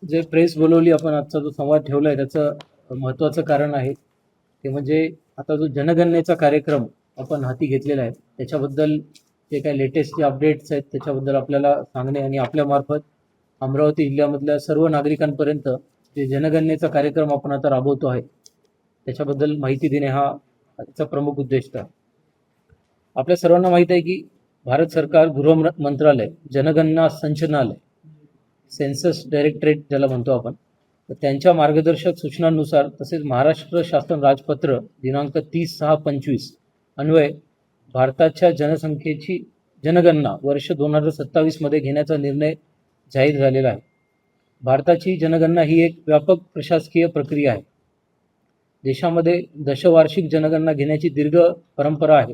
जे प्रेस बोलवली आपण आजचा जो संवाद ठेवला आहे त्याचं महत्त्वाचं कारण आहे ते म्हणजे आता जो जनगणनेचा कार्यक्रम आपण हाती घेतलेला आहे त्याच्याबद्दल जे काही लेटेस्ट जे अपडेट्स आहेत त्याच्याबद्दल आपल्याला सांगणे आणि आपल्यामार्फत अमरावती जिल्ह्यामधल्या सर्व नागरिकांपर्यंत जे जनगणनेचा कार्यक्रम आपण आता राबवतो आहे त्याच्याबद्दल माहिती देणे हा त्याचा प्रमुख उद्देश आहे. आपल्या सर्वांना माहीत आहे की भारत सरकार गृह मंत्रालय जनगणना संचालनालय सेन्सस डायरेक्टरेट ज्याला म्हणतो आपण, तर त्यांच्या मार्गदर्शक सूचनांनुसार तसेच महाराष्ट्र शासन राजपत्र दिनांक 30/6/25 अन्वये भारताच्या जनसंख्येची जनगणना वर्ष 2027 मध्ये घेण्याचा निर्णय जाहीर झालेला आहे. भारताची जनगणना ही एक व्यापक प्रशासकीय प्रक्रिया आहे. देशामध्ये दशवार्षिक जनगणना घेण्याची दीर्घ परंपरा आहे.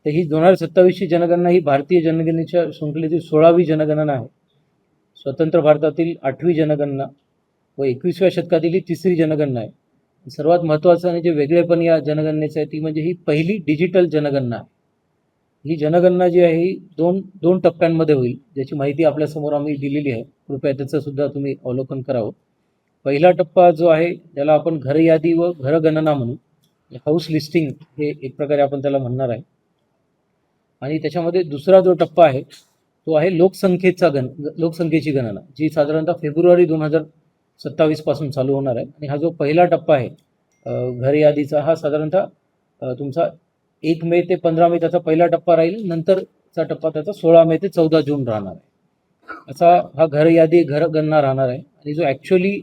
तर ही 2027ची जनगणना ही भारतीय जनगणनेच्या शृंखलेतील 16वी जनगणना आहे. स्वतंत्र भारतातील 8वी जनगणना व 21व्या शतकातील ही 3री जनगणना आहे. सर्वात महत्त्वाचं आणि जे वेगळेपण या जनगणनेचं आहे ती म्हणजे ही पहिली डिजिटल जनगणना आहे. ही जनगणना जी आहे ही दोन टप्प्यांमध्ये होईल, ज्याची माहिती आपल्यासमोर आम्ही दिलेली आहे. कृपया त्याचं सुद्धा तुम्ही अवलोकन करावं. पहिला टप्पा जो आहे त्याला आपण घरयादी व घरगणना म्हणू, हाऊस लिस्टिंग हे एक प्रकारे आपण त्याला म्हणणार आहे. आणि त्याच्यामध्ये दुसरा जो टप्पा आहे तो आहे लोकसंख्येची गणना, जी साधारणतः फेब्रुवारी 2027 पासून चालू होणार आहे. आणि हा जो पहिला टप्पा आहे घर यादीचा, हा साधारणतः तुमचा 1 मे ते 15 मे त्याचा पहिला टप्पा राहील. नंतरचा टप्पा त्याचा 16 मे ते 14 जून राहणार आहे. असा हा घर यादी घरगणना राहणार आहे. आणि जो ॲक्च्युअली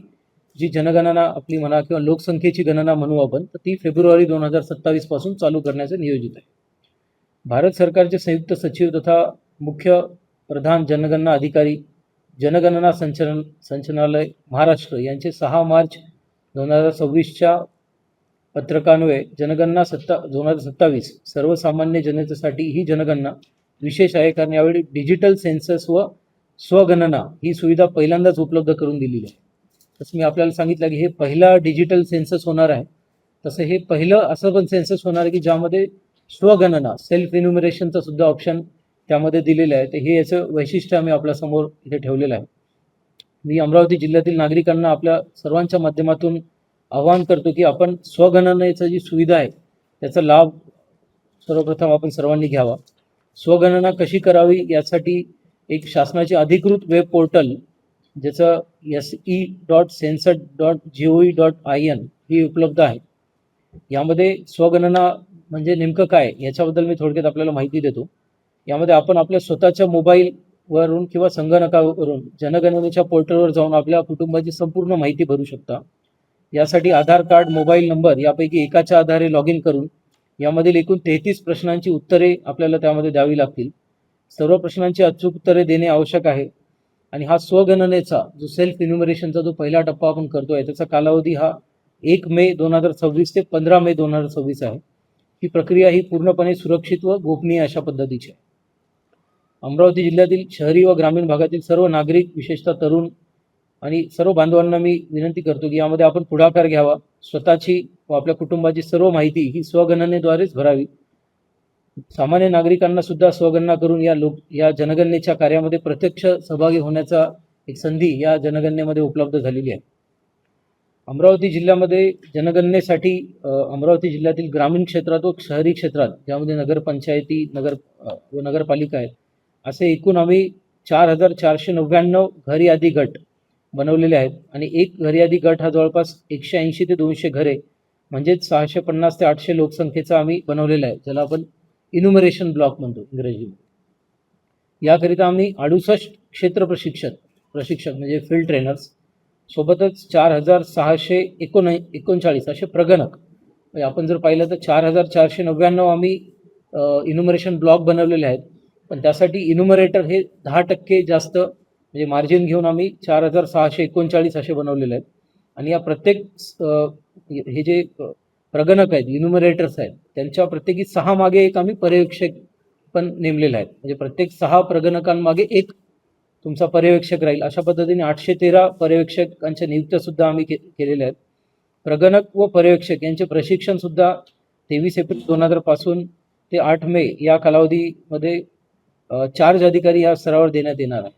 जी जनगणना आपली म्हणा किंवा लोकसंख्येची गणना म्हणू आपण, तर ती फेब्रुवारी 2027 पासून चालू करण्याचं नियोजित आहे. भारत सरकारचे संयुक्त सचिव तथा मुख्य प्रधान जनगणना अधिकारी जनगणना संचालनालय महाराष्ट्र यांचे 6 मार्च 2026च्या पत्रकान्वये जनगणना 2027 सर्वसामान्य जनतेसाठी ही जनगणना विशेष आहे, कारण यावेळी डिजिटल सेन्सस व स्वगणना ही सुविधा पहिल्यांदाच उपलब्ध करून दिलेली आहे. तसं मी आपल्याला सांगितलं की हे पहिला डिजिटल सेन्सस होणार आहे. तसं हे पहिलं असं पण सेन्सस होणार आहे की ज्यामध्ये स्वगणना सेल्फ इन्युमरेशनचं सुद्धा ऑप्शन त्यामध्ये दिलेलं आहे. तर हे याचं वैशिष्ट्य आम्ही आपल्यासमोर इथे ठेवलेलं आहे. मी अमरावती जिल्ह्यातील नागरिकांना आपल्या सर्वांच्या माध्यमातून आवाहन करतो की आपण स्वगणनेचं जी सुविधा आहे त्याचा लाभ सर्वप्रथम आपण सर्वांनी घ्यावा. स्वगणना कशी करावी यासाठी एक शासनाचे अधिकृत वेब पोर्टल ज्याचं se.census.gov.in ही उपलब्ध आहे. यामध्ये स्वगणना म्हणजे नेमकं काय याच्याबद्दल मी थोडक्यात आपल्याला माहिती देतो. यामध्ये आपण आपल्या स्वतःच्या मोबाईलवरून किंवा संगणकावरून जनगणनेच्या पोर्टलवर जाऊन आपल्या कुटुंबाची संपूर्ण माहिती भरू शकता. यासाठी आधार कार्ड, मोबाईल नंबर यापैकी एकाच्या आधारे लॉग इन करून यामधील एकूण 33 प्रश्नांची उत्तरे आपल्याला त्यामध्ये द्यावी लागतील. सर्व प्रश्नांची अचूक उत्तरे देणे आवश्यक आहे. आणि हा स्वगणनेचा जो सेल्फ इन्युमरेशनचा जो पहिला टप्पा आपण करतोय त्याचा कालावधी हा 1 मे 2026 ते 15 मे 2026 आहे. ही प्रक्रिया ही पूर्णपणे सुरक्षित व गोपनीय अशा पद्धतीची आहे. अमरावती जिल्ह्यातील शहरी व ग्रामीण भागातील सर्व नागरिक, विशेषतः तरुण आणि सर्व बांधवांना मी विनंती करतो की यामध्ये आपण पुढाकार घ्यावा. स्वतःची व आपल्या कुटुंबाची सर्व माहिती ही स्वगणनेद्वारेच भरावी. सामान्य नागरिकांना सुद्धा स्वगणना करून या जनगणनेच्या कार्यामध्ये प्रत्यक्ष सहभागी होण्याचा एक संधी या जनगणनेमध्ये उपलब्ध झालेली आहे. अमरावती जिल्ह्यामध्ये जनगणनेसाठी अमरावती जिल्ह्यातील ग्रामीण क्षेत्रात व शहरी क्षेत्रात ज्यामध्ये नगरपंचायती व नगरपालिका आहेत असे एकूण आम्ही 4499 घर यादी गट बनवलेले आहेत. आणि एक घर यादी गट हा जवळपास 180 ते 200 घरे म्हणजेच 650 ते 800 लोकसंख्येचा आम्ही बनवलेला आहे, ज्याला आपण इन्युमरेशन ब्लॉक म्हणतो इंग्रजीमध्ये. याकरिता आम्ही 68 क्षेत्र प्रशिक्षक म्हणजे फील्ड ट्रेनर्स सोबतच 4639 असे प्रगणक. आपण जर पाहिलं तर 4499 आम्ही इन्युमरेशन ब्लॉक बनवलेले आहेत. पण त्यासाठी इन्युमरेटर हे 10% जास्त म्हणजे मार्जिन घेऊन आम्ही 4639 असे बनवलेले आहेत. आणि या प्रत्येक हे जे प्रगणक आहेत, इन्युमरेटर्स आहेत, त्यांच्या प्रत्येकी 6 मागे एक आम्ही पर्यवेक्षक पण नेमलेले आहेत. म्हणजे प्रत्येक 6 प्रगणकांमागे एक तुमचा पर्यवेक्षक राहील. अशा पद्धतीने 813 पर्यवेक्षकांच्या नियुक्त्या सुद्धा आम्ही केलेल्या आहेत. प्रगणक व पर्यवेक्षक यांचे प्रशिक्षण सुद्धा 23 एप्रिल 2000 पासून ते 8 मे या कालावधीमध्ये चार्ज अधिकारी या स्तरावर देण्यात येणार आहे.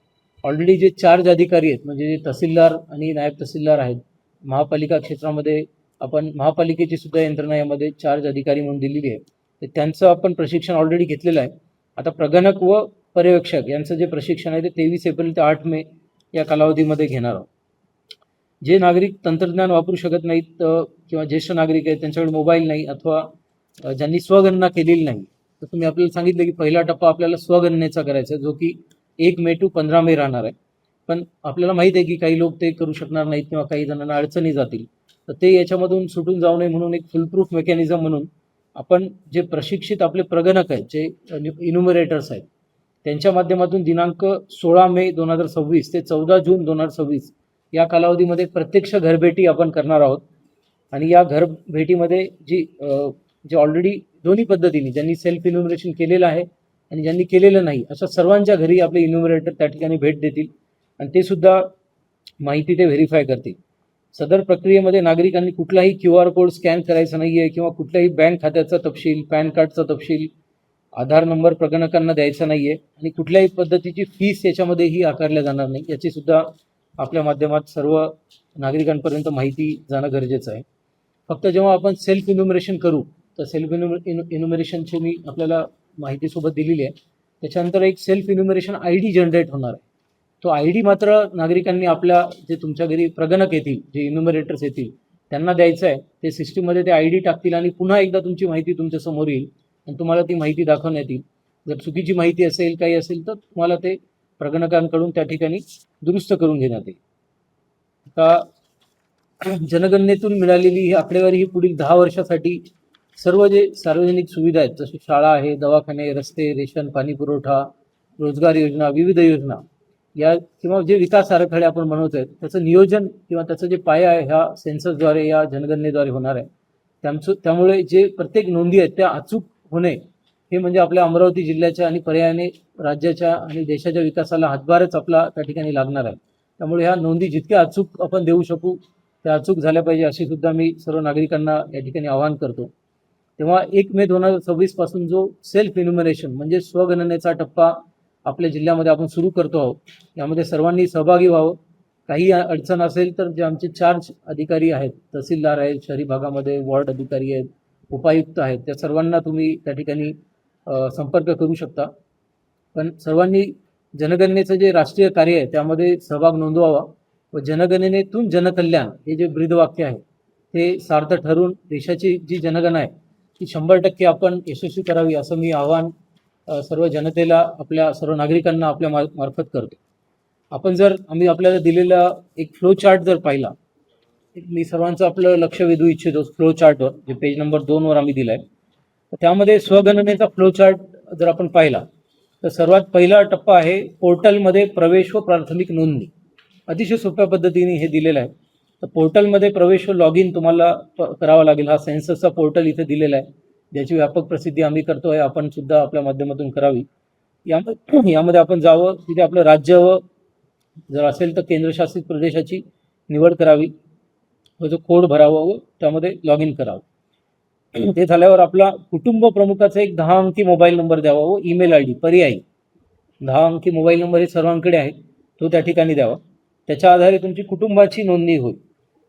ऑलरेडी जे चार्ज अधिकारी आहेत म्हणजे जे तहसीलदार आणि नायब तहसीलदार आहेत, महापालिका क्षेत्रामध्ये आपण महापालिकेची सुद्धा यंत्रणा यामध्ये चार्ज अधिकारी म्हणून दिलेली आहे, तर त्यांचं आपण प्रशिक्षण ऑलरेडी घेतलेलं आहे. आता प्रगणक व पर्यवेक्षक यांचं जे प्रशिक्षण आहे ते 23 एप्रिल ते 8 मे या कालावधीमध्ये घेणार आहोत. जे नागरिक तंत्रज्ञान वापरू शकत नाहीत किंवा ज्येष्ठ नागरिक आहेत त्यांच्याकडे मोबाईल नाही अथवा ज्यांनी स्वगणना केलेली नाही, तर तुम्ही आपल्याला सांगितलं की पहिला टप्पा आपल्याला स्वगणनेचा करायचा आहे, जो की 1 मे टू 15 मे राहणार आहे. पण आपल्याला माहीत आहे की काही लोक ते करू शकणार नाहीत किंवा काही जणांना अडचणी जातील, तर ते याच्यामधून सुटून जाऊ नये म्हणून एक फुलप्रूफ मेकॅनिझम म्हणून आपण जे प्रशिक्षित आपले प्रगणक आहेत, जे इन्युमरेटर्स आहेत, त्यांच्या माध्यमातून दिनांक 16 मे 2026 ते 14 जून 2026 या कालावधीमध्ये प्रत्यक्ष घरभेटी आपण करणार आहोत. आणि या घरभेटीमध्ये जे ऑलरेडी दोन्ही पद्धतीने ज्यांनी सेल्फ इन्युमरेशन केलेलं आहे आणि ज्यांनी केलेलं नाही अशा सर्वांच्या घरी आपले इन्युमरेटर त्या ठिकाणी भेट देतील आणि ते सुद्धा माहिती ते व्हेरीफाय करतील. सदर प्रक्रियेमध्ये नागरिकांनी कुठलाही QR कोड स्कॅन करायचा नाही आहे किंवा कुठल्याही बँक खात्याचा तपशील, पॅन कार्डचा तपशील, आधार नंबर प्रगणकांना द्यायचा नाही आहे आणि कुठल्याही पद्धतीची फीस याच्यामध्येही आकारल्या जाणार नाही, याची सुद्धा आपल्या माध्यमात सर्व नागरिकांपर्यंत माहिती जाणं गरजेचं आहे. फक्त जेव्हा आपण सेल्फ इन्युमरेशन करू तर सेल्फ इन्युमरेशनची मी आपल्याला माहितीसोबत दिलेली आहे. त्याच्यानंतर एक सेल्फ इन्युमरेशन ID जनरेट होणार आहे. तो ID मात्र नागरिकांनी आपल्या जे तुमच्या घरी प्रगणक येतील, जे इन्युमरेटर्स येतील त्यांना द्यायचं आहे. ते सिस्टीममध्ये ते ID टाकतील आणि पुन्हा एकदा तुमची माहिती तुमच्या समोर येईल आणि तुम्हाला ती माहिती दाखवण्यात येईल. जर चुकीची माहिती असेल, काही असेल तर तुम्हाला ते प्रगणकांकडून त्या ठिकाणी दुरुस्त करून घेण्यात येईल. आता जनगणनेतून मिळालेली ही आकडेवारी ही पुढील 10 वर्षासाठी सर्व जे सार्वजनिक सुविधा आहेत, जसे शाळा आहे, दवाखाने, रस्ते, रेशन, पाणी पुरवठा, रोजगार योजना, विविध योजना या किंवा जे विकास आराखडे आपण बनवत आहेत त्याचं नियोजन किंवा त्याचं जे पाया आहे ह्या सेन्ससद्वारे या जनगणनेद्वारे होणार आहे. त्यामुळे जे प्रत्येक नोंदी आहेत त्या अचूक होणे हे म्हणजे आपल्या अमरावती जिल्ह्याच्या आणि पर्यायाने राज्याच्या आणि देशाच्या विकासाला हातभारच आपला त्या ठिकाणी लागणार आहे. त्यामुळे ह्या नोंदी जितक्या अचूक आपण देऊ शकू त्या अचूक झाल्या पाहिजे अशी सुद्धा मी सर्व नागरिकांना या ठिकाणी आवाहन करतो. तेव्हा 1 मे 2026 पासून जो सेल्फ इन्युमरेशन म्हणजे स्वगणनेचा टप्पा आपल्या जिल्ह्यामध्ये आपण सुरू करतो आहोत, यामध्ये सर्वांनी सहभागी व्हावं. काही अडचण असेल तर जे आमचे चार्ज अधिकारी आहेत, तहसीलदार आहेत, शहरी भागामध्ये वॉर्ड अधिकारी आहेत, उपायुक्त आहेत, त्या सर्वांना तुम्ही त्या ठिकाणी संपर्क करू शकता. पण सर्वांनी जनगणनेचं जे राष्ट्रीय कार्य आहे त्यामध्ये सहभाग नोंदवावा व जनगणनेतून जनकल्याण हे जे ब्रीदवाक्य आहे ते सार्थ ठरून देशाची जी जनगणना आहे ती 100% आपण यशस्वी करावी असं मी आवाहन सर्व जनतेला, आपल्या सर्व नागरिकांना आपल्या मार्फत करतो. आम्ही आपल्याला दिलेला एक फ्लो चार्ट जर पाहिला, मी सर्वांचं आपलं लक्ष वेधू इच्छितो फ्लो चार्टवर, जे पेज नंबर 2वर आम्ही दिला आहे. तर त्यामध्ये स्वगणनेचा फ्लो चार्ट जर आपण पाहिला तर सर्वात पहिला टप्पा आहे पोर्टलमध्ये प्रवेश व प्राथमिक नोंदणी. अतिशय सोप्या पद्धतीने हे दिलेलं आहे. तर पोर्टलमध्ये प्रवेश व लॉग इन तुम्हाला करावा लागेल. हा सेन्ससचा पोर्टल इथे दिलेला आहे, ज्याची व्यापक प्रसिद्धी आम्ही करतो आहे, आपण सुद्धा आपल्या माध्यमातून करावी. यामध्ये आपण जावं, तिथे आपलं राज्य व जर असेल तर केंद्रशासित प्रदेशाची निवड करावी व जो कोड भरावा व त्यामध्ये लॉग इन करावं. ते झाल्यावर आपला कुटुंब प्रमुखाचा एक 10 अंकी मोबाईल नंबर द्यावा व ईमेल ID पर्यायी 10 अंकी मोबाईल नंबर हे सर्वांकडे आहे, तो त्या ठिकाणी द्यावा. त्याच्या आधारे तुमची कुटुंबाची नोंदणी होईल.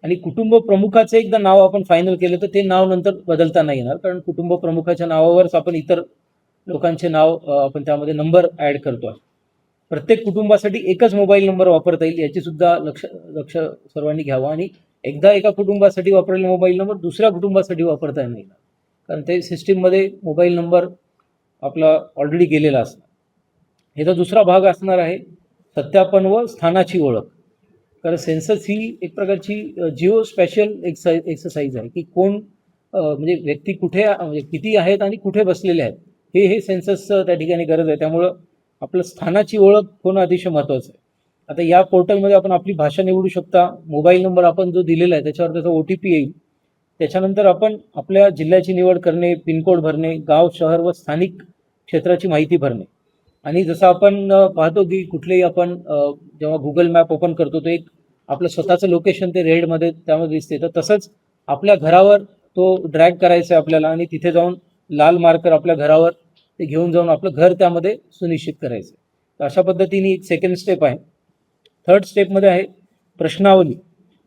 आणि कुटुंब प्रमुखाचं एकदा नाव आपण फायनल केलं तर ते नाव नंतर बदलता नाही येणार, कारण कुटुंब प्रमुखाच्या नावावरच आपण इतर लोकांचे नाव आपण त्यामध्ये नंबर ॲड करतो आहे. प्रत्येक कुटुंबासाठी एकच मोबाईल नंबर वापरता येईल याची सुद्धा लक्ष सर्वांनी घ्यावं. आणि एकदा एका कुटुंबासाठी वापरलेला मोबाईल नंबर दुसऱ्या कुटुंबासाठी वापरता येणार नाही, कारण ते सिस्टीममध्ये मोबाईल नंबर आपला ऑलरेडी गेलेला असणार. ह्याचा दुसरा भाग असणार आहे सत्यापन व स्थानाची ओळख. कारण सेन्सस ही एक प्रकारची जिओ स्पॅशियल एक्सरसाइज आहे की कोण म्हणजे व्यक्ती कुठे म्हणजे किती आहेत आणि कुठे बसलेले आहेत हे सेन्ससचं त्या ठिकाणी गरज आहे. त्यामुळं आपलं स्थानाची ओळख होणं अतिशय महत्त्वाचं आहे. आता या पोर्टलमध्ये आपण आपली भाषा निवडू शकता. मोबाईल नंबर आपण जो दिलेला आहे त्याच्यावर त्याचा OTP येईल. त्याच्यानंतर आपण आपल्या जिल्ह्याची निवड करणे, पिनकोड भरणे, गाव, शहर व स्थानिक क्षेत्राची माहिती भरणे. आणि जसं आपण पाहतो की कुठलेही आपण जेव्हा गुगल मॅप ओपन करतो तो एक आपलं स्वतःचं लोकेशन ते रेडमध्ये त्यामध्ये दिसते, तर तसंच आपल्या घरावर तो ड्रॅग करायचा आहे आपल्याला आणि तिथे जाऊन लाल मार्कर आपल्या घरावर ते घेऊन जाऊन आपलं घर त्यामध्ये सुनिश्चित करायचं. तर अशा पद्धतीने एक सेकंड स्टेप आहे. थर्ड स्टेपमध्ये आहे प्रश्नावली.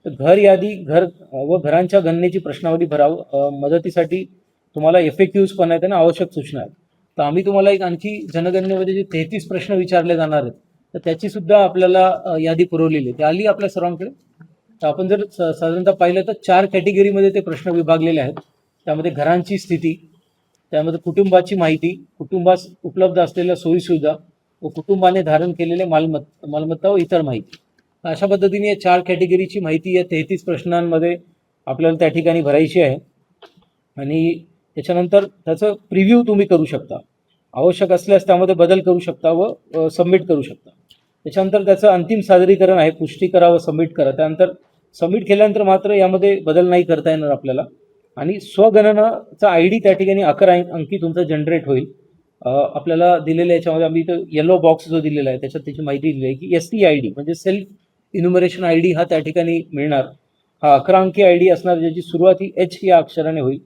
तर घर यादी घर व घरांच्या गणनेची प्रश्नावली भरावं. मदतीसाठी तुम्हाला FAQs पण आहेत आणि आवश्यक सूचना आहेत. तर आम्ही तुम्हाला एक आणखी जनगणनेमध्ये जे 33 प्रश्न विचारले जाणार आहेत तर त्याची सुद्धा आपल्याला यादी पुरवलेली आहे. ती आली आपल्या सर्वांकडे. तर आपण जर साधारणतः पाहिलं तर 4 कॅटेगरीमध्ये ते प्रश्न विभागलेले आहेत. त्यामध्ये घरांची स्थिती, त्यामध्ये कुटुंबाची माहिती, कुटुंबास उपलब्ध असलेल्या सोयीसुविधा व कुटुंबाने धारण केलेले मालमत्ता व इतर माहिती. अशा पद्धतीने या 4 कॅटेगरीची माहिती या 33 प्रश्नांमध्ये आपल्याला त्या ठिकाणी भरायची आहे. आणि त्याच्यानंतर त्याचं प्रिव्ह्यू तुम्ही करू शकता. आवश्यक असल्यास त्यामध्ये बदल करू शकता व सबमिट करू शकता. त्याच्यानंतर त्याचं अंतिम सादरीकरण आहे. पुष्टी करा व सबमिट करा. त्यानंतर सबमिट केल्यानंतर मात्र यामध्ये बदल नाही करता येणार आपल्याला. आणि स्वगणनाचा ID त्या ठिकाणी 11 अंकी तुमचा जनरेट होईल. आपल्याला दिलेल्या याच्यामध्ये आम्ही इथं येलो बॉक्स जो दिलेला आहे त्याच्यात त्याची माहिती दिली आहे की SEID म्हणजे सेल्फ इन्युमरेशन ID हा त्या ठिकाणी मिळणार. हा 11 अंकी ID असणार, ज्याची सुरुवात ही H या अक्षराने होईल.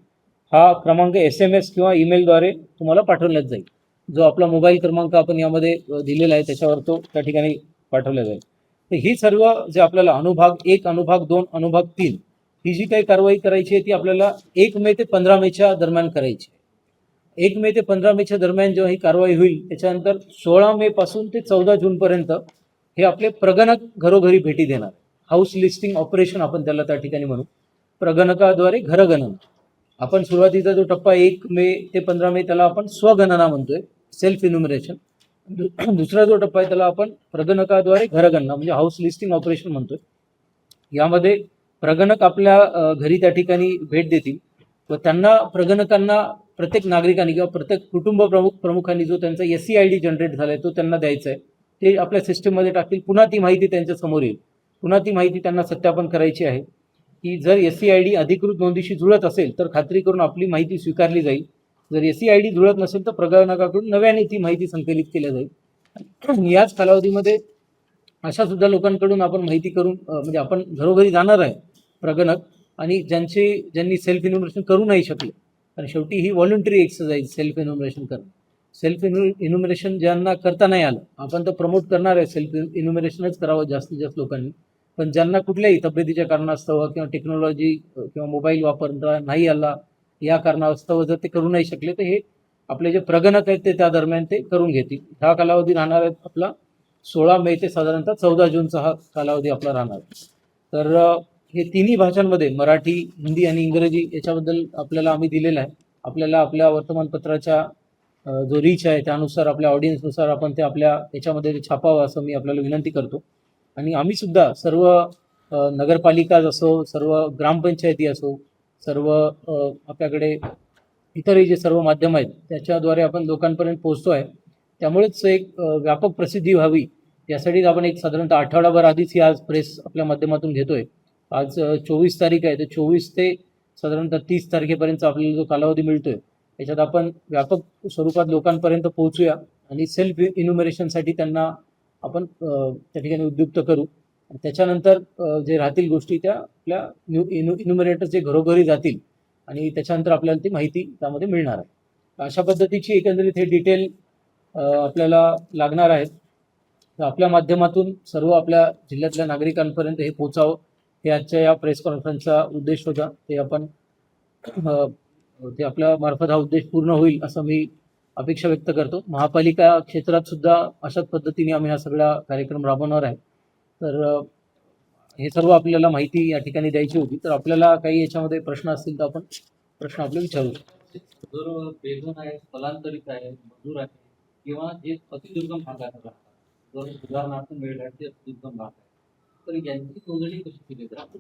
हा क्रमांक SMS किंवा ईमेलद्वारे तुम्हाला पाठवण्यात जाईल. जो आपला मोबाईल क्रमांक आपण यामध्ये दिलेला आहे त्याच्यावर तो त्या ठिकाणी पाठवला जाईल. तर ही सर्व जे आपल्याला अनुभाग 1, अनुभाग 2, अनुभाग 3 ही जी काही कारवाई करायची आहे ती आपल्याला 1 मे ते 15 मेच्या दरम्यान करायची. 1 मे ते 15 मेच्या दरम्यान जेव्हा ही कारवाई होईल त्याच्यानंतर 16 मे पासून ते 14 जूनपर्यंत हे आपले प्रगणक घरोघरी भेटी देणार. हाऊस लिस्टिंग ऑपरेशन आपण त्याला त्या ठिकाणी म्हणू. प्रगणकाद्वारे घरगणना. आपण सुरुवातीचा जो टप्पा 1 मे ते 15 मे त्याला आपण स्वगणना म्हणतोय, सेल्फ इन्युमरेशन. दुसरा जो टप्पा आहे त्याला आपण प्रगणकाद्वारे घरगणना म्हणजे हाऊस लिस्टिंग ऑपरेशन म्हणतोय. यामध्ये प्रगणक आपल्या घरी त्या ठिकाणी भेट देतील व त्यांना प्रगणकांना प्रत्येक नागरिकांनी किंवा प्रत्येक कुटुंब प्रमुखांनी जो त्यांचा SEID जनरेट झालाय तो त्यांना द्यायचा आहे. ते आपल्या सिस्टीममध्ये टाकतील. पुन्हा ती माहिती त्यांच्या समोर येईल. पुन्हा ती माहिती त्यांना सत्यापन करायची आहे की जर SEID अधिकृत नोंदीशी जुळत असेल तर खात्री करून आपली माहिती स्वीकारली जाईल. जर SEID जुळत नसेल तर प्रगणकाकडून नव्याने ती माहिती संकलित केली जाईल. याच कालावधीमध्ये अशा सुद्धा लोकांकडून आपण माहिती करून म्हणजे आपण घरोघरी जाणार आहे प्रगणक, आणि ज्यांनी सेल्फ इन्युमरेशन करू नाही शकले. कारण शेवटी ही व्हॉलंटरी एक्सरसाइज सेल्फ इन्युमरेशन करणं. सेल्फ इन्युमरेशन ज्यांना करता नाही आलं आपण तर प्रमोट करणार आहे सेल्फ इन्युमरेशनच करावं जास्तीत जास्त लोकांनी. पण ज्यांना कुठल्याही तब्येतीच्या कारणास्तव किंवा टेक्नॉलॉजी किंवा मोबाईल वापरता नाही आला या कारणास्तव जर ते करू नाही शकले तर हे आपले जे प्रगणक आहेत ते त्या दरम्यान ते करून घेतील. हा कालावधी राहणार आहे आपला 16 मे ते साधारणतः 14 जूनचा हा कालावधी आपला राहणार. तर हे तिन्ही भाषांमध्ये मराठी, हिंदी आणि इंग्रजी याच्याबद्दल आपल्याला आम्ही दिलेलं आहे. आपल्याला आपल्या वर्तमानपत्राच्या जो रीच आहे त्यानुसार आपल्या ऑडियन्सनुसार आपण ते आपल्या याच्यामध्ये ते छापावं असं मी आपल्याला विनंती करतो. आणि आम्ही सुद्धा सर्व नगरपालिका असो, सर्व ग्रामपंचायती असो, सर्व आपल्याकडे इतरही जे सर्व माध्यम आहेत त्याच्याद्वारे आपण लोकांपर्यंत पोहोचतो आहे. त्यामुळेच एक व्यापक प्रसिद्धी व्हावी यासाठी आपण एक साधारणतः आठवडाभर आधीच ही आज प्रेस आपल्या माध्यमातून घेतोय. आज 24 तारीख आहे. तर 24 ते साधारणतः 30 तारखेपर्यंत आपल्याला जो कालावधी मिळतोय त्याच्यात आपण व्यापक स्वरूपात लोकांपर्यंत पोहोचूया आणि सेल्फ इन्युमरेशनसाठी त्यांना आपण त्या ठिकाणी उद्युक्त करू. त्याच्यानंतर जे राहतील गोष्टी त्या आपल्या इन्युमरेटर जे घरोघरी जातील आणि त्याच्यानंतर आपल्याला ती माहिती त्यामध्ये मिळणार आहे. अशा पद्धतीची एकंदरीत हे डिटेल आपल्याला लागणार आहेत. तर आपल्या माध्यमातून सर्व आपल्या जिल्ह्यातल्या नागरिकांपर्यंत हे पोहोचावं हे आजच्या या प्रेस कॉन्फरन्सचा उद्देश होता. ते आपल्या मार्फत हा उद्देश पूर्ण होईल असं मी अपेक्षा व्यक्त करतो. महापालिका क्षेत्रात सुद्धा अशाच पद्धतीने आम्ही हा सगळा कार्यक्रम राबवणार आहे. तर हे सर्व आपल्याला माहिती या ठिकाणी द्यायची होती. तर आपल्याला काही याच्यामध्ये प्रश्न असतील तर आपण प्रश्न आपले विचारू. जर बेघर आहे, स्थलांतरित आहे, मजूर आहे किंवा जे अतिदुर्गम भागात राहतात, जर उदाहरणार्थ मेळघाटचे अतिदुर्गम भाग आहे, तर यांची नोंदणी कशी केली जाते?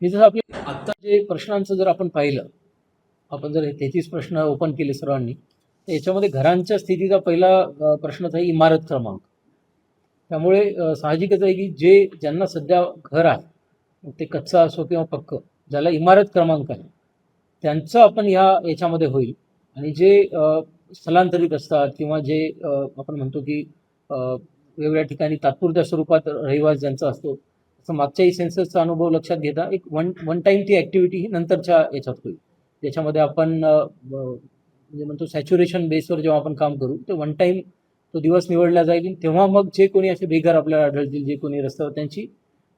हे जर आपले आत्ता जे प्रश्नांचं जर आपण पाहिलं, आपण जर हे 33 प्रश्न ओपन केले सर्वांनी, तर याच्यामध्ये घरांच्या स्थितीचा पहिला प्रश्नच आहे इमारत क्रमांक. त्यामुळे साहजिकच आहे की ज्यांना सध्या घर आहे ते कच्चा असो किंवा पक्क, ज्याला इमारत क्रमांक आहे त्यांचं आपण याच्यामध्ये होईल. आणि जे स्थलांतरित असतात किंवा जे आपण म्हणतो की वेगवेगळ्या ठिकाणी तात्पुरत्या स्वरूपात रहिवास ज्यांचा असतो, तसं मागच्याही सेन्ससचा अनुभव लक्षात घेता एक वन टाईम ती ॲक्टिव्हिटी ही नंतरच्या याच्यात होईल. त्याच्यामध्ये आपण म्हणजे म्हणतो सॅच्युरेशन बेसवर जेव्हा आपण काम करू ते वन टाईम तो दिवस निवडला जाईल, तेव्हा मग जे कोणी असे बेघर आपल्याला आढळतील, जे कोणी रस्त्यावर, त्यांची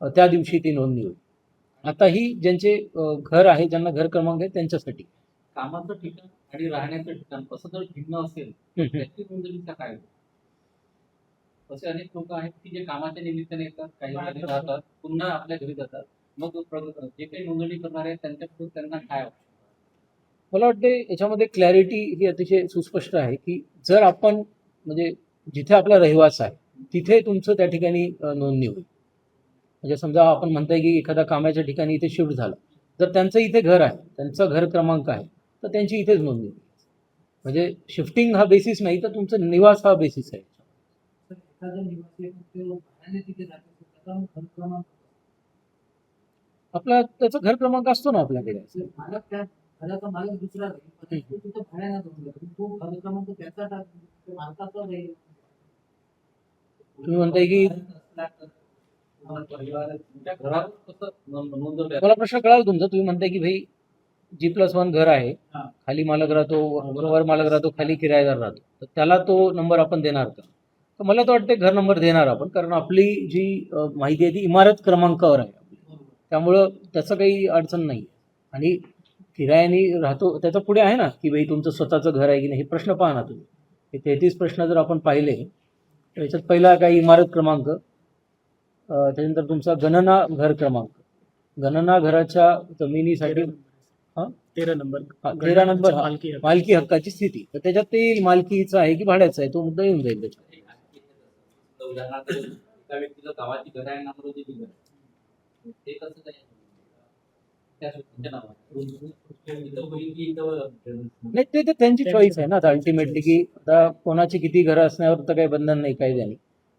त्या दिवशी ती नोंदणी होईल. आता ही ज्यांचे घर आहे, ज्यांना घर क्रमांक आहे, त्यांच्यासाठी. कामाचं ठिकाण आणि राहण्याचं ठिकाण असं जर भिन्न असेल त्याची नोंदणीचा काय होईल? असे अनेक लोक आहेत की जे कामाच्या निमित्ताने येतात, काही ठिकाणी राहतात, पुन्हा आपल्या घरी जातात. मग जे काही नोंदणी करणार आहेत त्यांच्याकडून त्यांना काय option? मला वाटते याच्यामध्ये क्लॅरिटी ही अतिशय सुस्पष्ट आहे की जर आपण म्हणजे जिथे आपला रहिवास आहे तिथे तुमचं त्या ठिकाणी नोंदणी होईल. म्हणजे समजा आपण म्हणताय की एखादा कामाच्या ठिकाणी इथे शिफ्ट झाला, जर त्यांचं इथे घर आहे, त्यांचा घर क्रमांक आहे, तर त्यांची इथेच नोंदणी होईल. म्हणजे शिफ्टिंग हा बेसिस नाही, तर तुमचं निवास हा बेसिस आहे. आपला त्याचा घर क्रमांक असतो ना आपल्याकडे. घराचा मालक दुसरा राहील, पण तो तिथं भाड्यानं जाऊन जातो. तो घर क्रमांक त्याचा टाकतो, मालकाचा राहील. तुम्ही म्हणताय की तुमच्या घरावर कसं नोंदवलं मला प्रश्न कळाला तुमचा. तुम्ही म्हणताय की भाई G+1 घर आहे, हा. खाली मालक राहतो, वर मालक राहतो, खाली किरायदार राहतो, तर त्याला तो नंबर आपण देणार का? तर मला तर वाटते घर नंबर देणार आपण, कारण आपली जी माहिती आहे ती इमारत क्रमांकावर आहे. त्यामुळं त्याचं काही अडचण नाही. आणि किरायाने राहतो त्याच्या पुढे आहे ना की भाई तुमचं स्वतःचं घर आहे की नाही, हे प्रश्न पहा ना तुम्ही. हे 33 प्रश्न जर आपण पाहिले तर याच्यात पहिला काही इमारत क्रमांक, त्याच्यानंतर तुमचा गणना घर क्रमांक, गणना घराच्या जमिनीसाठी 13 नंबर 13 नंबर मालकी हक्क. मालकी हक्काची स्थिती. तर त्याच्यात ते मालकीचा आहे की भाड्याचा आहे तो मुद्दा येऊन जाईल त्याच्यात. उदाहरणार्थ एका व्यक्तीला गावाची घर आहे, नामरोजी घर आहे. ते कसं काय त्या व्यक्तीच्या नावावर इथं होईल की इथं नाही, ते त्यांची चॉईस आहे ना आता अल्टिमेटली, की आता कोणाची किती घरं असण्यावर तर काही बंधन नाही कायद्याने,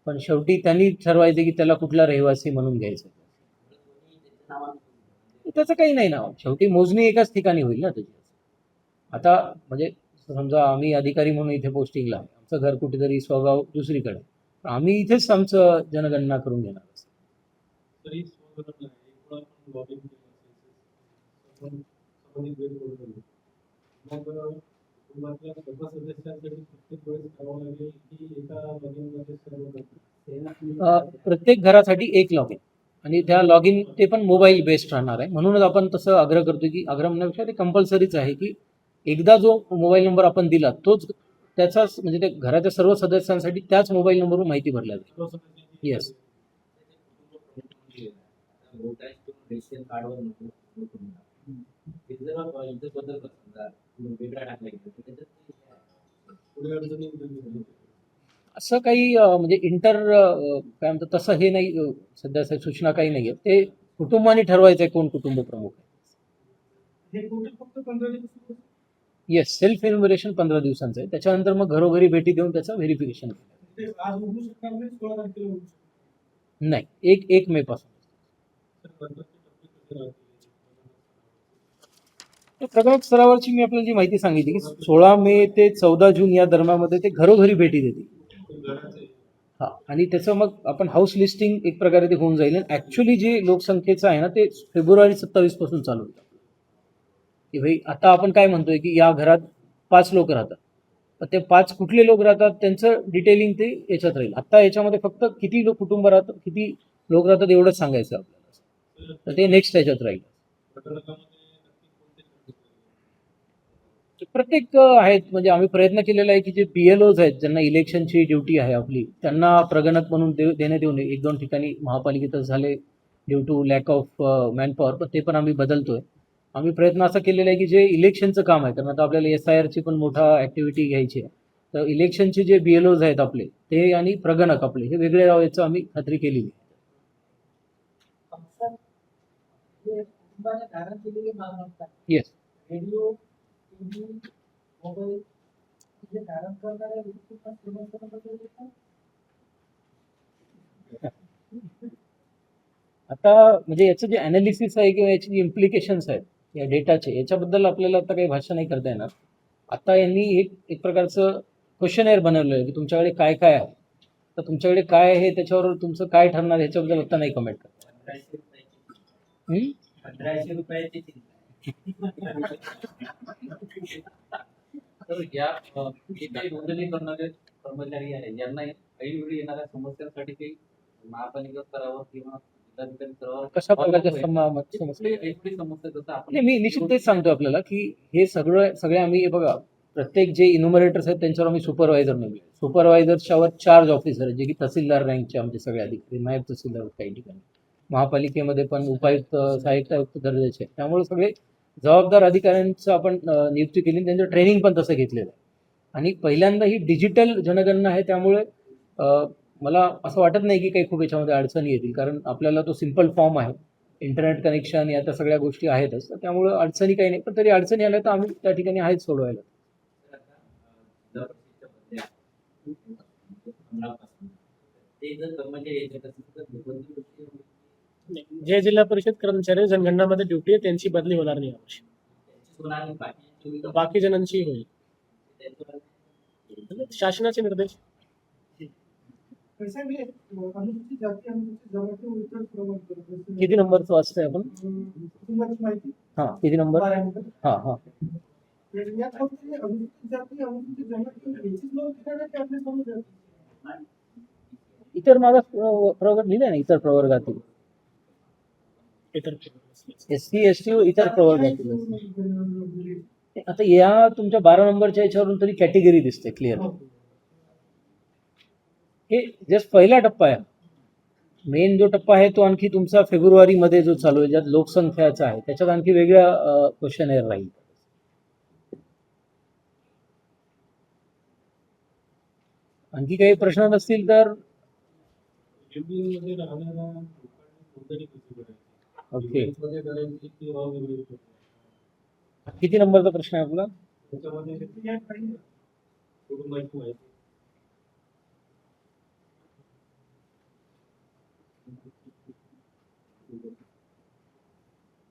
पण शेवटी त्यांनी ठरवायचं की त्याला कुठला रहिवासी म्हणून घ्यायचं. त्याचं काही नाही ना, शेवटी मोजणी एकाच ठिकाणी होईल ना त्याची. आता म्हणजे समजा आम्ही अधिकारी म्हणून इथे पोस्टिंगला आहे, आमचं घर कुठेतरी स्वगाव दुसरीकडे, आम्ही इथेच आमचं जनगणना करून घेणार. तरी स्वतंत्र आहे. एकदा आपण लॉगिन केलं असेल, संबंधित वेळ करून मग कुटुंबातल्या सर्व सदस्यांसाठी प्रत्येक वेळेस करावं लागेल की एका लॉगिनमध्ये सर्व करतात? प्रत्येक घरासाठी एक लॉगिन, आणि त्या लॉगिन ते पण मोबाईल बेस्ड राहणार आहे. म्हणूनच आपण तसं आग्रह करतो की आग्रह म्हणण्यापेक्षा ते कंपल्सरीच आहे की एकदा जो मोबाईल नंबर आपण दिला तोच त्याचाच, म्हणजे ते घराच्या सर्व सदस्यांसाठी त्याच मोबाईल नंबरवर माहिती भरल्या जाईल. येस. रेशन कार्डवर बदल वेगळा टाकला गेला पुढे अडचणी येतील. असं काही म्हणजे काय म्हणतात तसं हे नाही, सध्या सूचना काही नाही आहे. ते कुटुंबाने ठरवायचं आहे कोण कुटुंब प्रमुख आहे. हे कुठे फक्त 15 दिवस येस, सेल्फ एन्युमरेशन 15 दिवसांचं आहे. त्याच्यानंतर मग घरोघरी भेटी देऊन त्याचं व्हेरिफिकेशन केलं. ते आज उघडू शकणार नाही, 16 तारखेला उघडू शकणार. नाही, 1 मे पासून. प्रगत स्तरावरची मी आपल्याला जी माहिती सांगितली की 16 मे ते 14 जून या दरम्यानमध्ये ते घरोघरी भेटी देतील. हा, आणि त्याचं मग आपण हाऊस लिस्टिंग एक प्रकारे ते होऊन जाईल. ऍक्च्युली जे लोकसंख्येचं आहे ना ते फेब्रुवारी 27 पासून चालू होतं. की भाई आता आपण काय म्हणतोय की या घरात 5 लोक राहतात, तर ते 5 कुठले लोक राहतात त्यांचं डिटेलिंग ते याच्यात राहील. आता याच्यामध्ये फक्त किती लोक कुटुंब राहतात, किती लोक राहतात एवढंच सांगायचं आपल्याला, तर ते नेक्स्ट याच्यात राहील. प्रत्येक आहेत, म्हणजे आम्ही प्रयत्न केलेला आहे की जे PLOs आहेत ज्यांना इलेक्शनची ड्युटी आहे आपली, त्यांना प्रगणक म्हणून देण्यात येऊन 1-2 ठिकाणी महापालिकेतच झाले due to lack of manpower, पण ते पण आम्ही बदलतोय. आम्ही प्रयत्न असा केलेला आहे की जे इलेक्शनचं काम आहे, कारण आता आपल्याला SIRची पण मोठा ऍक्टिव्हिटी घ्यायची आहे, तर इलेक्शनचे जे BLOs आहेत आपले ते आणि प्रगणक आपले हे वेगळे याचं आम्ही खात्री केलेली आहे. येस. रेडिओ, टीव्ही, मोबाईल जे धारण करणाऱ्या व्यक्तींना क्रमांकाबद्दल देतात. आता म्हणजे याचं जे अनालिसिस आहे किंवा याची जी इम्प्लिकेशन्स आहेत या डेटाचे, याच्याबद्दल आपल्याला आता काही भाषा नाही करता येणार. आता यांनी एक प्रकारचं क्वेश्चनर बनवलं आहे की तुमच्याकडे काय काय आहे, तर तुमच्याकडे काय आहे त्याच्यावर तुमचं काय ठरणार ह्याच्याबद्दल आता नाही कमेंट करता. 1500 रुपयाची तर या जे काही नोंदणी करणारे कर्मचारी आहे यांना ऐनवेळी येणाऱ्या समस्यांसाठी काही महापालिका स्तरावर किंवा जिल्हाधिकारी स्तरावर कशा प्रकारच्या समस्या ऐनवेळी समस्या जसं आपण नाही, मी निश्चित तेच सांगतो आपल्याला की हे सगळे आम्ही हे बघा, प्रत्येक जे इन्युमरेटर्स आहेत त्यांच्यावर आम्ही सुपरवायझर नेमले. सुपरवायझरच्यावर चार्ज ऑफिसर आहेत जे की तहसीलदार रँकचे आमचे सगळे अधिकारी, नायब तहसीलदार आहेत काही ठिकाणी, महापालिकेमध्ये पण उपायुक्त सहाय्यक आयुक्त दर्जाचे आहेत. त्यामुळे सगळे जबाबदार अधिकाऱ्यांचं आपण नियुक्ती केली, त्यांचं ट्रेनिंग पण तसं घेतलेलं आहे. आणि पहिल्यांदा ही डिजिटल जनगणना आहे, त्यामुळे मला असं वाटत नाही की काही खूप याच्यामध्ये अडचणी येतील, कारण आपल्याला तो सिम्पल फॉर्म आहे, इंटरनेट कनेक्शन या त्या सगळ्या गोष्टी आहेतच, तर त्यामुळे अडचणी काही नाही. पण तरी अडचणी आल्या तर आम्ही त्या ठिकाणी आहेच सोडवायला. जे जिल्हा परिषद कर्मचारी जनगणनामध्ये ड्युटी आहे त्यांची बदली होणार नाही यावर्षी. बाकी जणांची होईल. शासनाचे निर्देश. किती नंबरचं वाचतंय आपण? हां, किती नंबर? हां हां इतर मागास प्रवर्ग लिहिले ना, इतर प्रवर्गातील इतर SC ST इतर प्रवर्गातील. आता या तुमच्या 12 नंबरच्या याच्यावरून तरी कॅटेगरी दिसते क्लिअर. हे जस्ट पहिला टप्पा आहे. मेन जो टप्पा आहे तो आणखी तुमचा फेब्रुवारीमध्ये जो चालू आहे, ज्यात लोकसंख्याचा आहे, त्याच्यात आणखी वेगळ्या क्वेश्चन एअर राहील. आणखी काही प्रश्न नसतील तर मध्ये राहणाऱ्या लोकांनी नोंदणी कशी करायची? ओके. मध्ये करायची की अवेगळी करायची? किती नंबरचा प्रश्न आहे आपला? त्याच्यामध्ये कुटुंबाची माहिती.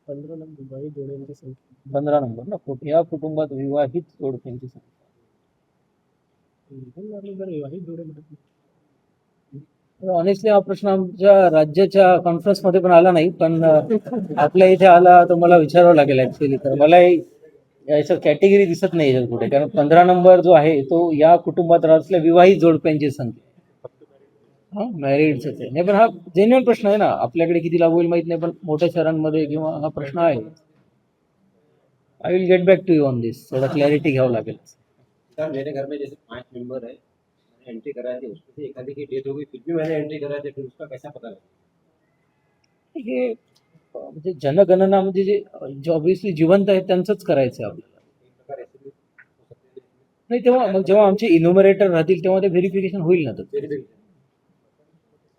पंधरा विवाहित जोड्यांची संख्या. 15 नंबर ना, या कुटुंबात विवाहित जोडप्यांची संख्या. विवाहित जोडे म्हणत नाही. ऑनेस्टली हा प्रश्न आमच्या राज्याच्या कॉन्फरन्समध्ये पण आला नाही, पण आपल्या इथे आला तर मला विचारावं लागेल ऍक्च्युअली. तर मला याच्यात कॅटेगरी दिसत नाही याच्यात कुठे, कारण 15 नंबर जो आहे तो या कुटुंबात असलेल्या विवाहित जोडप्यांची संख्या. हा, मॅरिडच आहे. नाही, पण हा जेन्युइन प्रश्न आहे ना, आपल्याकडे किती लागू होईल माहित नाही, पण मोठ्या शहरांमध्ये किंवा हा प्रश्न आहे. I will get back to you on this. थोड़ा क्लॅरिटी घ्यावं लागेल. सर मेरे घर में जैसे 5 मेंबर है, मैंने एंट्री कराई थी, उसमें से एक आदमी की डेथ हो गई, फिर भी मैंने एंट्री कराई थी, फिर उसका कैसा पता लगा? हे म्हणजे जनगणना म्हणजे जे ऑब्व्हियसली जिवंत आहेत त्यांचंच करायचं आहे आपल्याला. एक प्रकार ऐसे भी हो सकते हैं. नाही, तेव्हा मग जेव्हा आमचे इन्युमरेटर राहतील तेव्हा ते व्हेरिफिकेशन होईल ना. तर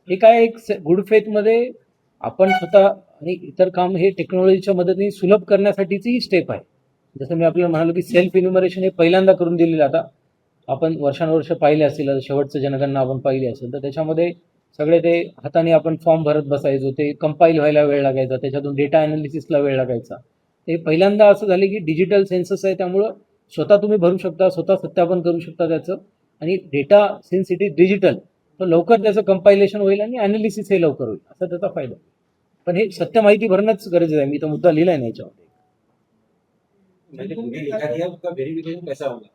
हे काय एक गुड फेथमध्ये आपण स्वतः आणि इतर काम हे टेक्नॉलॉजीच्या मदतीने सुलभ करण्यासाठीची ही स्टेप आहे. जसं मी आपल्याला म्हणालो की सेल्फ इन्युमरेशन हे पहिल्यांदा करून दिलेलं. आता आपण वर्षानुवर्ष पाहिले असतील, आता शेवटचं जनगणना आपण पाहिली असेल तर त्याच्यामध्ये सगळे ते हाताने आपण फॉर्म भरत बसायचो, ते कंपाईल व्हायला वेळ लागायचा, त्याच्यातून डेटा ॲनालिसिसला वेळ लागायचा. ते पहिल्यांदा असं झाले की डिजिटल सेन्सस आहे, त्यामुळं स्वतः तुम्ही भरू शकता, स्वतः सत्यापन करू शकता त्याचं, आणि data since it is digital तर लवकर त्याचं कंपायलेशन होईल आणि ॲनालिसिस हे लवकर होईल, असा त्याचा फायदा. पण हे सत्य माहिती भरणंच गरजेचं आहे. मी तर मुद्दा लिहिला आहे ना याच्यामध्ये. मैंने पूरी लिखा दिया, उसका वेरिफिकेशन कैसा होगा?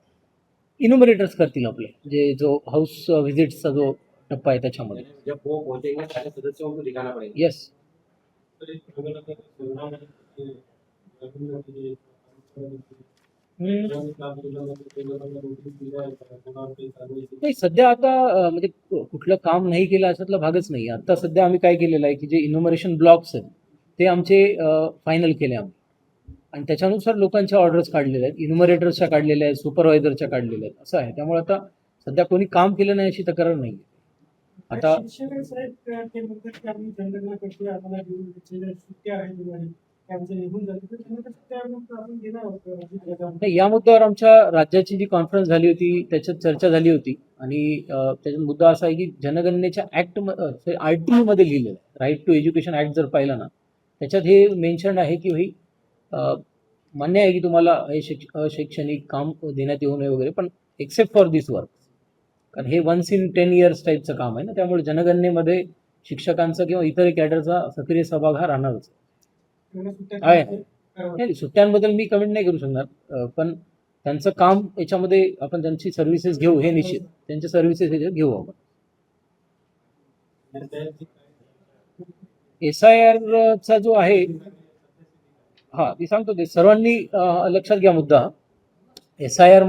इन्युमरेटर्स करतील आपले, जे जो हाऊस व्हिजिट्सचा जो टप्पा आहे त्याच्यामध्ये. जब वो पहुंचेंगे सारे सदस्यों को दिखाना पड़ेगा. येस. तर एक प्रकार आता शहरामध्ये ग्रामीण काम केलं ते लोकांना नोटीस दिल्या आहेत का? कोणावर काही कारवाई केली? नाही, सध्या आता म्हणजे कुठलं काम नाही केलं अशातला भागच नाही. आता सध्या आम्ही काय केलेलं आहे की जे इन्युमरेशन ब्लॉक्स आहेत ते आमचे फायनल केले आम्ही, आणि त्याच्यानुसार लोकांच्या ऑर्डर्स काढलेल्या आहेत, इन्युमरेटर्सच्या काढलेल्या आहेत, सुपरवायझरच्या काढलेल्या आहेत, असं आहे. त्यामुळे आता सध्या कोणी काम केलं नाही अशी तक्रार नाही. आता शिक्षक साहेब ते म्हणतात की आम्ही जनगणना करतोय, आम्हाला सुट्ट्या आहेत दिवाळी त्यांचं निघून जाते, तर त्यांना सुट्ट्या आपण घेणार आहोत. नाही, या मुद्द्यावर आमच्या राज्याची जी कॉन्फरन्स झाली होती त्याच्यात चर्चा झाली होती, आणि त्याच्यात मुद्दा असा आहे की जनगणनेच्या ऍक्ट RTE मध्ये लिहिलेलं आहे, राईट टू एज्युकेशन ऍक्ट जर पाहिलं ना, त्याच्यात हे मेन्शन आहे की भाई मान्य आहे की तुम्हाला हे शैक्षणिक काम देण्यात येऊ नये वगैरे, पण एक्सेप्ट फॉर दिस वर्क, कारण हे वन्स इन 10 years टाईपचं काम आहे ना, त्यामुळे जनगणनेमध्ये शिक्षकांचा किंवा इतर कॅडरचा सक्रिय सहभाग हा राहणारच आहे. नाही, सुट्ट्यांबद्दल मी कमेंट नाही करू शकणार, पण त्यांचं काम याच्यामध्ये आपण त्यांची सर्व्हिसेस घेऊ हे निश्चित, त्यांच्या सर्व्हिसेस याच्यात घेऊ आपण. SIR चा जो आहे, हा मी सांगतो ते सर्वांनी लक्षात घ्या मुद्दा. SIR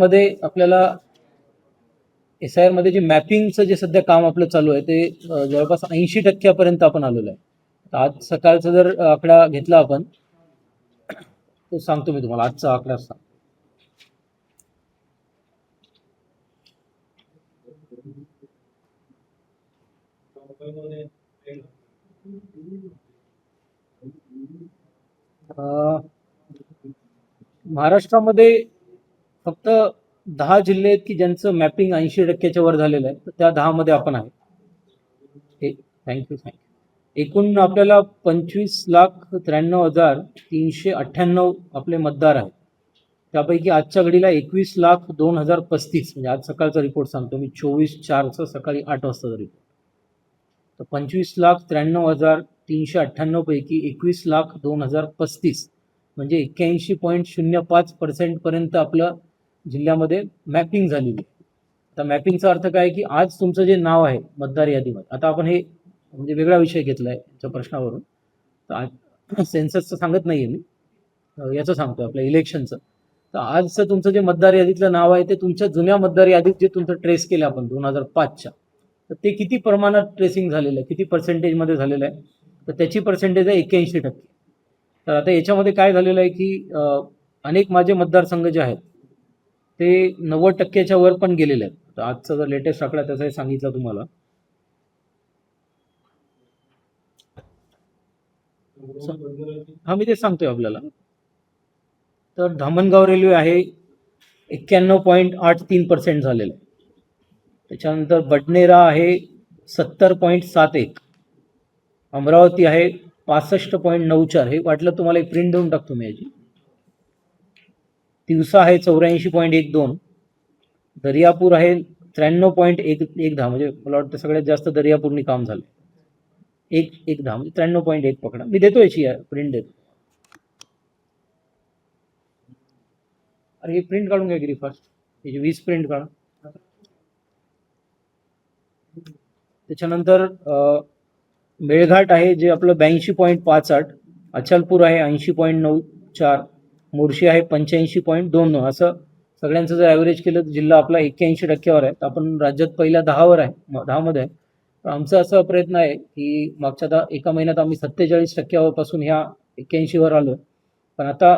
मध्ये जे मॅपिंगचं जे सध्या काम आपलं चालू आहे ते जवळपास 80% आपण आलेलो आहे. आज सकाळचा जर आकडा घेतला आपण, तो सांगतो मी तुम्हाला आजचा आकडा सांग. महाराष्ट्रामध्ये फक्त 10 जिल्हे आहेत की ज्यांचं मॅपिंग 80%च्या वर झालेलं आहे, तर त्या 10 मध्ये आपण आहे. थँक्यू. एकूण आपल्याला 25,93,398 आपले मतदार आहेत. त्यापैकी आजच्या घडीला 21,02,035, म्हणजे आज सकाळचा रिपोर्ट सांगतो मी, 24/4 सकाळी 8 वाजताचा रिपोर्ट. तर 25,93,398 पैकी 21,02,035 म्हणजे 81.05% पर्यंत आपलं जिल्ह्यामध्ये मॅपिंग झालेली आहे. आता मॅपिंगचा अर्थ काय की आज तुमचं जे नाव आहे मतदार यादीमध्ये, आता आपण हे म्हणजे वेगळा विषय घेतला आहे त्या प्रश्नावरून, तर आज सेन्ससचं सांगत नाही आहे मी, याचं सांगतो आपल्या इलेक्शनचं. तर आजचं तुमचं जे मतदार यादीतलं नाव आहे ते तुमच्या जुन्या मतदार यादीत जे तुमचं ट्रेस केलं आपण 2005च्या, तर ते किती प्रमाणात ट्रेसिंग झालेलं आहे, किती पर्सेंटेजमध्ये झालेलं आहे, तर त्याची पर्सेंटेज आहे 81%. तर आता याच्यामध्ये काय झालेलं आहे की अनेक माझे मतदारसंघ जे आहेत ते 90%च्या वर पण गेलेले आहेत. तर आजचा जर लेटेस्ट आकडा त्याचाही सांगितला तुम्हाला. हा मी ते सांगतोय आपल्याला. तर धामणगाव रेल्वे आहे 91.83% झालेलं आहे. त्याच्यानंतर बडनेरा आहे 70.71, अमरावती आहे 65.94, हे वाटलं तुम्हाला एक प्रिंट देऊन टाकतो मी याची. तिवसा आहे 84.12, दर्यापूर आहे 93.10, म्हणजे मला वाटतं सगळ्यात जास्त दर्यापूरनी काम झालं. 1.10 म्हणजे 93.1 पकडा, मी देतो याची प्रिंट देतो. अरे हे प्रिंट काढून घ्या गिरी फास्ट, याची 20 प्रिंट काढा. त्याच्यानंतर मेळघाट आहे जे आपलं 82.58, अचलपूर आहे 80.94, मोर्शी आहे 85.22. असं सगळ्यांचं जर ॲव्हरेज केलं तर जिल्हा आपला 81%वर आहे. तर आपण राज्यात पहिल्या 10वर आहे, 10मध्ये आहे. तर आमचा असा प्रयत्न आहे की मागच्या एका महिन्यात आम्ही 47%पासून ह्या 81वर आलो आहे. पण आता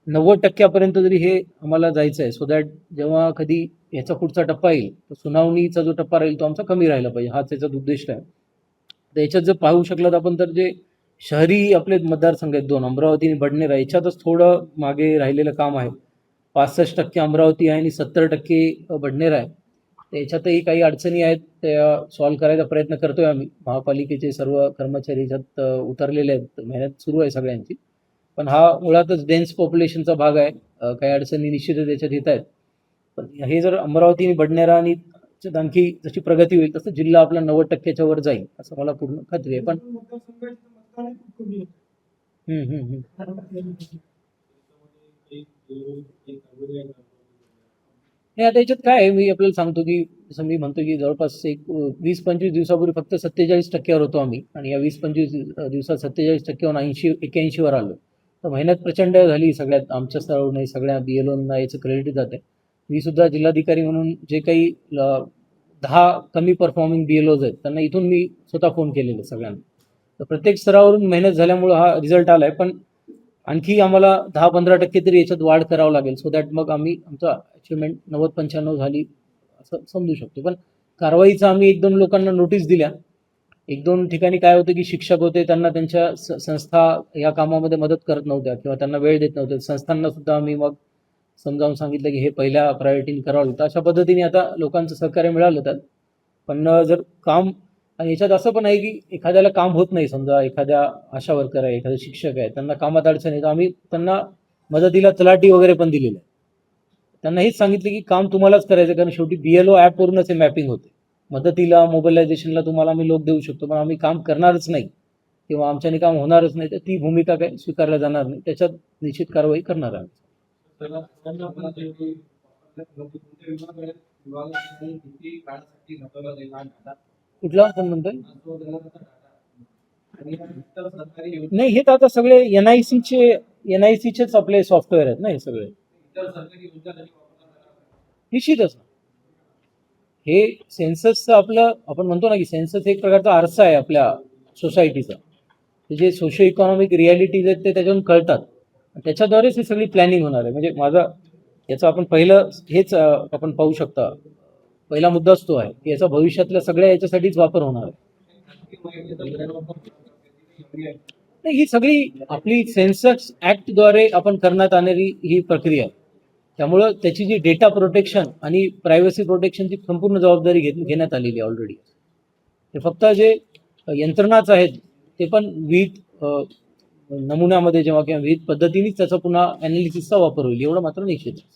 90%पर्यंत जरी हे आम्हाला जायचं आहे, सो दॅट जेव्हा कधी याचा पुढचा टप्पा येईल तर सुनावणीचा जो टप्पा राहील तो आमचा कमी राहिला पाहिजे, हाच याचा उद्देश आहे. तर याच्यात जर पाहू शकलात आपण तर जे शहरी आपले मतदारसंघ आहेत 2, अमरावती आणि बडनेरा, याच्यातच थोडं मागे राहिलेलं काम आहे. 65% अमरावती आहे आणि 70% बडनेरा आहे. तर याच्यातही काही अडचणी आहेत, त्या सॉल्व्ह करायचा प्रयत्न करतोय आम्ही. महापालिकेचे सर्व कर्मचारी याच्यात उतरलेले आहेत, मेहनत सुरू आहे सगळ्यांची. पण हा मुळातच डेन्स पॉप्युलेशनचा भाग आहे, काही अडचणी निश्चितच याच्यात येत आहेत. पण हे जर अमरावती आणि बडनेरा आणि आणखी जशी प्रगती होईल तसं जिल्हा आपला 90%च्या वर जाईल असं मला पूर्ण खात्री आहे. पण हे आता याच्यात काय आहे, मी आपल्याला सांगतो की जसं मी म्हणतो की जवळपास एक 20-25 दिवसापूर्वी फक्त 47%वर होतो आम्ही, आणि या 20-25 दिवसात 47%वरून 81वर आलो. तर मेहनत प्रचंड झाली सगळ्यात, आमच्या स्तरावर नाही, सगळ्या BLOंना याचं क्रेडिट जाते. मी सुद्धा जिल्हाधिकारी म्हणून जे काही 10 कमी परफॉर्मिंग BLOज आहेत त्यांना इथून मी स्वतः फोन केलेले सगळ्यांना. तर प्रत्येक स्तरावरून मेहनत झाल्यामुळं हा रिझल्ट आला आहे. पण आणखी आम्हाला 10-15% तरी याच्यात वाढ करावं लागेल, सो दॅट मग आम्ही आमचा अचिव्हमेंट 90-95 झाली असं समजू शकतो. पण कारवाईचं आम्ही 1-2 लोकांना नोटीस दिल्या. 1-2 ठिकाणी काय होतं की शिक्षक होते, त्यांना त्यांच्या संस्था या कामामध्ये मदत करत नव्हत्या किंवा त्यांना वेळ देत नव्हत्या. संस्थांना सुद्धा आम्ही मग समजावून सांगितलं की हे पहिल्या प्रायोरिटीने करावं लागतं. अशा पद्धतीने आता लोकांचं सहकार्य मिळालं त्यात. पण जर काम, आणि याच्यात असं पण आहे की एखाद्याला काम होत नाही, समजा एखाद्या आशा वर्कर आहे, एखादा शिक्षक आहे, त्यांना कामात अडचण आहे, तर आम्ही त्यांना मदतीला तलाठी वगैरे पण दिलेलं आहे. त्यांना हेच सांगितलं की काम तुम्हालाच करायचं, कारण शेवटी BLO ॲपवरूनच हे मॅपिंग होते. मदतीला मोबिलायझेशनला तुम्हाला आम्ही लोक देऊ शकतो, पण आम्ही काम करणारच नाही किंवा आमच्याने काम होणारच नाही, तर ती भूमिका काही स्वीकारल्या जाणार नाही. त्याच्यात निश्चित कारवाई करणार आहे. त्याला त्यांना पण ते कोणत्या विभागाने किती काळासाठी घातवला जाईल हा डाटा कुठला कोण म्हणतोय? तो त्याला त्याचा डाटा आणि इतर सरकारी योजना नाही, हे तर आता सगळे NICचेच आपले सॉफ्टवेअर आहेत ना हे सगळे. इतर सरकारी योजना त्याची वापरला जाणार निश्चितच. हे सेन्ससचं आपलं आपण म्हणतो ना की सेन्सस एक प्रकारचा आरसा आहे आपल्या सोसायटीचा. जे सोशो इकॉनॉमिक रियालिटीज आहेत ते त्याच्यातून कळतात. त्याच्याद्वारेच ही सगळी प्लॅनिंग होणार आहे. म्हणजे माझा याचं आपण पहिलं हेच आपण पाहू शकता. पहिला मुद्दाच तो आहे की याचा भविष्यातल्या सगळ्या याच्यासाठीच वापर होणार आहे. नाही, ही सगळी आपली सेन्सस ऍक्टद्वारे आपण करण्यात आलेली ही प्रक्रिया आहे. त्यामुळं त्याची जी डेटा प्रोटेक्शन आणि प्रायव्हसी प्रोटेक्शनची संपूर्ण जबाबदारी घेण्यात आलेली आहे ऑलरेडी. ते फक्त जे यंत्रणाच आहेत ते पण विविध नमुन्यामध्ये जेव्हा किंवा विविध पद्धतीनेच त्याचा पुन्हा ॲनालिसिसचा वापर होईल एवढं मात्र निश्चित आहे.